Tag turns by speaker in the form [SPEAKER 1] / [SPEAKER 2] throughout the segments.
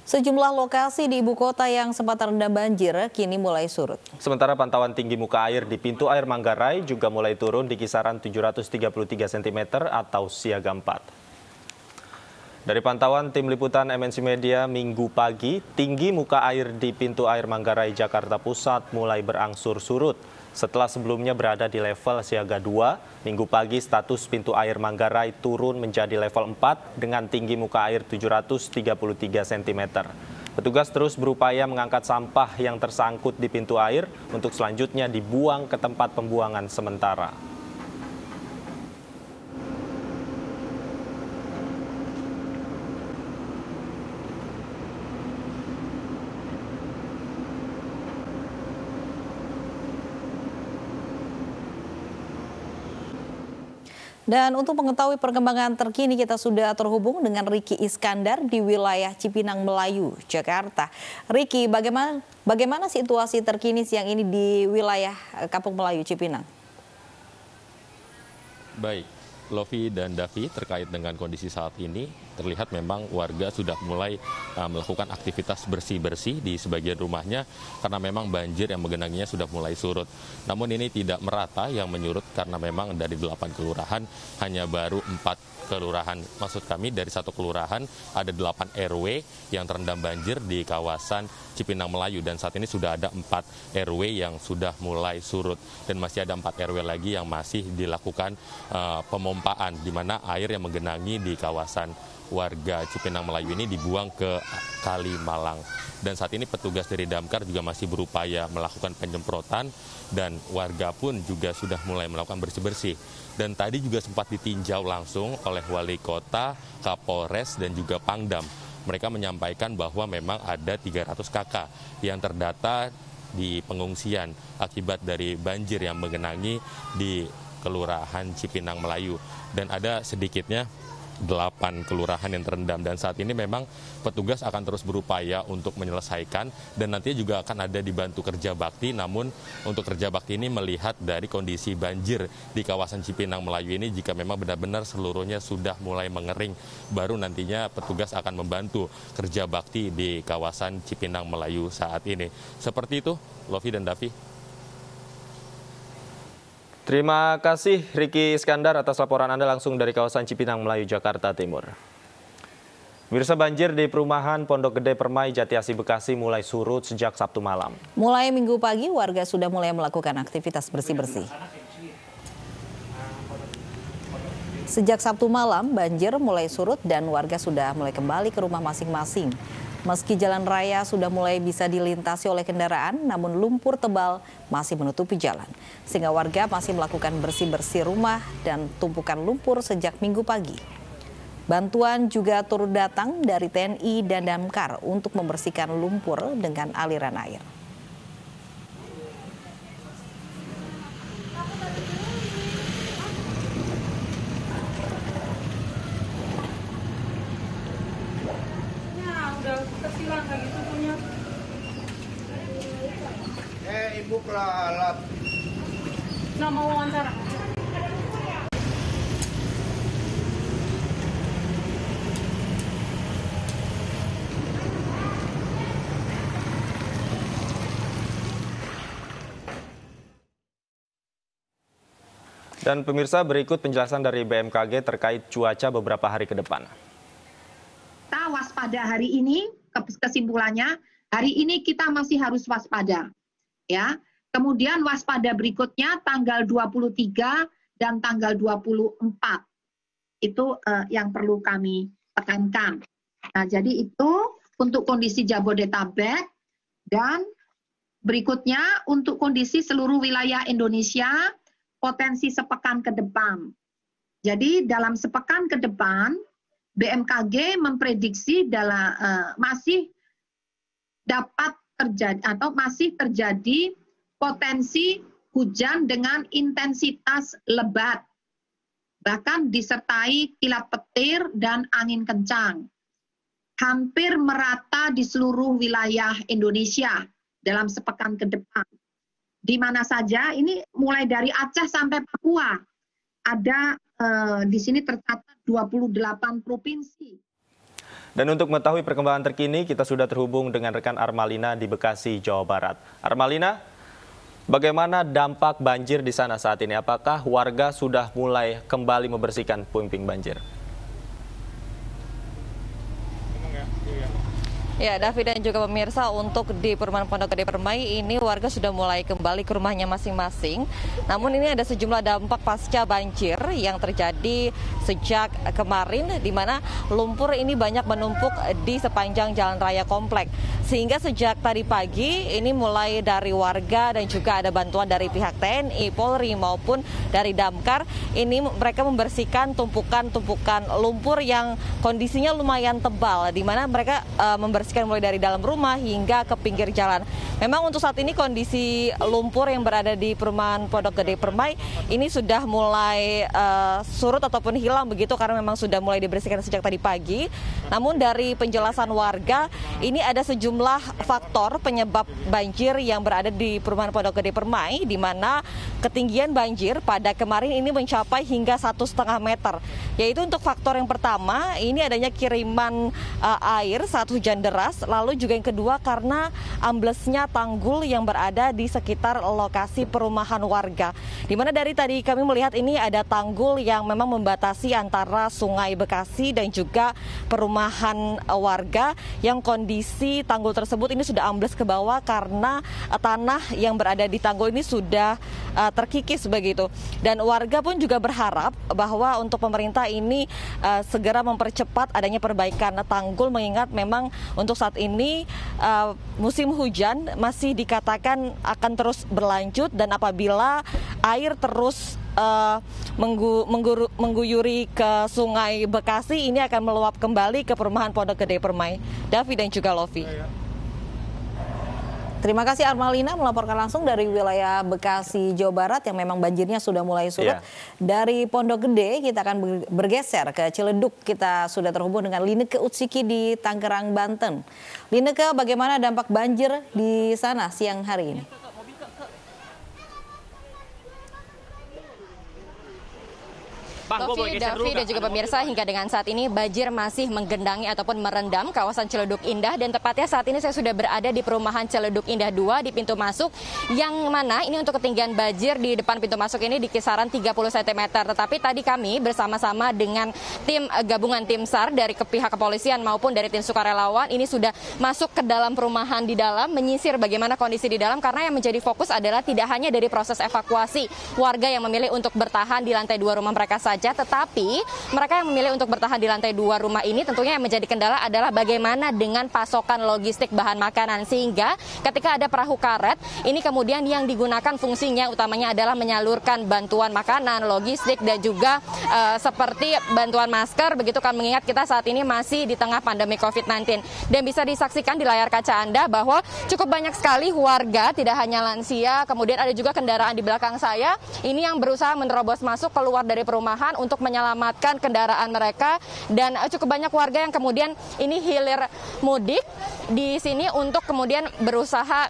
[SPEAKER 1] Sejumlah lokasi di ibu kota yang sempat terendam banjir kini mulai surut.
[SPEAKER 2] Sementara pantauan tinggi muka air di pintu air Manggarai juga mulai turun di kisaran 733 cm atau siaga 4. Dari pantauan tim liputan MNC Media Minggu pagi, tinggi muka air di pintu air Manggarai Jakarta Pusat mulai berangsur surut. Setelah sebelumnya berada di level siaga 2, Minggu pagi status pintu air Manggarai turun menjadi level 4 dengan tinggi muka air 733 cm. Petugas terus berupaya mengangkat sampah yang tersangkut di pintu air untuk selanjutnya dibuang ke tempat pembuangan sementara.
[SPEAKER 1] Dan untuk mengetahui perkembangan terkini kita sudah terhubung dengan Riki Iskandar di wilayah Cipinang Melayu, Jakarta. Riki, bagaimana situasi terkini siang ini di wilayah Kampung Melayu Cipinang?
[SPEAKER 3] Baik, Lovi dan Davi, terkait dengan kondisi saat ini, terlihat memang warga sudah mulai melakukan aktivitas bersih-bersih di sebagian rumahnya karena memang banjir yang menggenanginya sudah mulai surut. Namun ini tidak merata yang menyurut karena memang dari 8 kelurahan hanya baru 4 kelurahan. Maksud kami dari satu kelurahan ada 8 RW yang terendam banjir di kawasan Cipinang Melayu dan saat ini sudah ada 4 RW yang sudah mulai surut dan masih ada 4 RW lagi yang masih dilakukan pemompaan di mana air yang menggenangi di kawasan warga Cipinang Melayu ini dibuang ke Kali Malang. Dan saat ini petugas dari Damkar juga masih berupaya melakukan penyemprotan dan warga pun juga sudah mulai melakukan bersih-bersih. Dan tadi juga sempat ditinjau langsung oleh Wali Kota, Kapolres dan juga Pangdam. Mereka menyampaikan bahwa memang ada 300 kakak yang terdata di pengungsian akibat dari banjir yang menggenangi di Kelurahan Cipinang Melayu. Dan ada sedikitnya 8 kelurahan yang terendam dan saat ini memang petugas akan terus berupaya untuk menyelesaikan dan nantinya juga akan ada dibantu kerja bakti. Namun untuk kerja bakti ini melihat dari kondisi banjir di kawasan Cipinang Melayu ini, jika memang benar-benar seluruhnya sudah mulai mengering, baru nantinya petugas akan membantu kerja bakti di kawasan Cipinang Melayu saat ini. Seperti itu, Lovi dan Davi.
[SPEAKER 2] Terima kasih Riki Iskandar atas laporan Anda langsung dari kawasan Cipinang Melayu, Jakarta Timur. Pemirsa, banjir di perumahan Pondok Gede Permai, Jatiasi, Bekasi mulai surut sejak Sabtu malam.
[SPEAKER 1] Mulai Minggu pagi warga sudah mulai melakukan aktivitas bersih-bersih. Sejak Sabtu malam banjir mulai surut dan warga sudah mulai kembali ke rumah masing-masing. Meski jalan raya sudah mulai bisa dilintasi oleh kendaraan, namun lumpur tebal masih menutupi jalan. Sehingga warga masih melakukan bersih-bersih rumah dan tumpukan lumpur sejak Minggu pagi. Bantuan juga turut datang dari TNI dan Damkar untuk membersihkan lumpur dengan aliran air.
[SPEAKER 4] Ibu kelalap.
[SPEAKER 5] Nggak mau wawancara.
[SPEAKER 2] Dan pemirsa, berikut penjelasan dari BMKG terkait cuaca beberapa hari ke depan.
[SPEAKER 6] Kita waspada hari ini, kesimpulannya hari ini kita masih harus waspada. Ya, kemudian waspada berikutnya tanggal 23 dan tanggal 24. Itu yang perlu kami tekankan. Nah, jadi itu untuk kondisi Jabodetabek dan berikutnya untuk kondisi seluruh wilayah Indonesia potensi sepekan ke depan. Jadi dalam sepekan ke depan BMKG memprediksi masih dapat terjadi atau masih terjadi potensi hujan dengan intensitas lebat, bahkan disertai kilat petir dan angin kencang. Hampir merata di seluruh wilayah Indonesia dalam sepekan ke depan. Di mana saja, ini mulai dari Aceh sampai Papua. Ada di sini tercatat 28 provinsi.
[SPEAKER 2] Dan untuk mengetahui perkembangan terkini, kita sudah terhubung dengan rekan Armalina di Bekasi, Jawa Barat. Armalina, bagaimana dampak banjir di sana saat ini? Apakah warga sudah mulai kembali membersihkan puing-puing banjir?
[SPEAKER 7] Ya, Davi dan juga pemirsa, untuk di Perumahan Pondok Gede Permai ini warga sudah mulai kembali ke rumahnya masing-masing. Namun ini ada sejumlah dampak pasca banjir yang terjadi sejak kemarin, di mana lumpur ini banyak menumpuk di sepanjang jalan raya komplek. Sehingga sejak tadi pagi ini mulai dari warga dan juga ada bantuan dari pihak TNI, Polri maupun dari Damkar. Ini mereka membersihkan tumpukan-tumpukan lumpur yang kondisinya lumayan tebal, di mana mereka membersihkan mulai dari dalam rumah hingga ke pinggir jalan. Memang untuk saat ini kondisi lumpur yang berada di Perumahan Pondok Gede Permai ini sudah mulai surut ataupun hilang begitu, karena memang sudah mulai dibersihkan sejak tadi pagi. Namun dari penjelasan warga, ini ada sejumlah faktor penyebab banjir yang berada di Perumahan Pondok Gede Permai, di mana ketinggian banjir pada kemarin ini mencapai hingga 1,5 meter. Yaitu untuk faktor yang pertama, ini adanya kiriman air saat hujan deras, lalu juga yang kedua karena amblesnya tanggul yang berada di sekitar lokasi perumahan warga. Di mana dari tadi kami melihat ini ada tanggul yang memang membatasi antara Sungai Bekasi dan juga perumahan warga, yang kondisi tanggul tersebut ini sudah ambles ke bawah karena tanah yang berada di tanggul ini sudah terkikis begitu. Dan warga pun juga berharap bahwa untuk pemerintah ini segera mempercepat adanya perbaikan tanggul, mengingat memang untuk saat ini musim hujan masih dikatakan akan terus berlanjut, dan apabila air terus mengguyuri ke Sungai Bekasi, ini akan meluap kembali ke Perumahan Pondok Gede Permai. Davi dan juga Lovi.
[SPEAKER 1] Terima kasih Armalina melaporkan langsung dari wilayah Bekasi, Jawa Barat yang memang banjirnya sudah mulai surut. Dari Pondok Gede kita akan bergeser ke Ciledug. Kita sudah terhubung dengan Lineke Utsiki di Tangerang, Banten. Lineke, bagaimana dampak banjir di sana siang hari ini?
[SPEAKER 8] Lovi, Davi dan juga pemirsa, hingga dengan saat ini banjir masih menggenangi ataupun merendam kawasan Ciledug Indah, dan tepatnya saat ini saya sudah berada di perumahan Ciledug Indah 2 di pintu masuk, yang mana ini untuk ketinggian banjir di depan pintu masuk ini di kisaran 30 cm. Tetapi tadi kami bersama-sama dengan tim gabungan tim SAR dari pihak kepolisian maupun dari tim sukarelawan ini sudah masuk ke dalam perumahan di dalam, menyisir bagaimana kondisi di dalam, karena yang menjadi fokus adalah tidak hanya dari proses evakuasi warga yang memilih untuk bertahan di lantai 2 rumah mereka saja, tetapi mereka yang memilih untuk bertahan di lantai 2 rumah ini tentunya yang menjadi kendala adalah bagaimana dengan pasokan logistik bahan makanan, sehingga ketika ada perahu karet ini kemudian yang digunakan fungsinya utamanya adalah menyalurkan bantuan makanan, logistik, dan juga seperti bantuan masker begitu kan, mengingat kita saat ini masih di tengah pandemi COVID-19. Dan bisa disaksikan di layar kaca Anda bahwa cukup banyak sekali warga, tidak hanya lansia, kemudian ada juga kendaraan di belakang saya ini yang berusaha menerobos masuk keluar dari perumahan untuk menyelamatkan kendaraan mereka, dan cukup banyak warga yang kemudian ini hilir mudik di sini untuk kemudian berusaha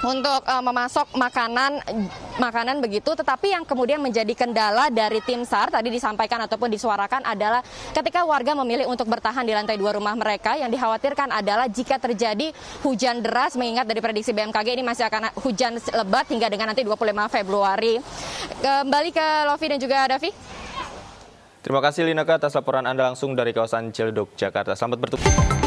[SPEAKER 8] untuk memasok makanan begitu. Tetapi yang kemudian menjadi kendala dari tim SAR tadi disampaikan ataupun disuarakan adalah ketika warga memilih untuk bertahan di lantai 2 rumah mereka, yang dikhawatirkan adalah jika terjadi hujan deras, mengingat dari prediksi BMKG ini masih akan hujan lebat hingga dengan nanti 25 Februari. Kembali ke Lovi dan juga Davi.
[SPEAKER 2] Terima kasih Lineke atas laporan Anda langsung dari kawasan Ciledug, Jakarta. Selamat bertugas.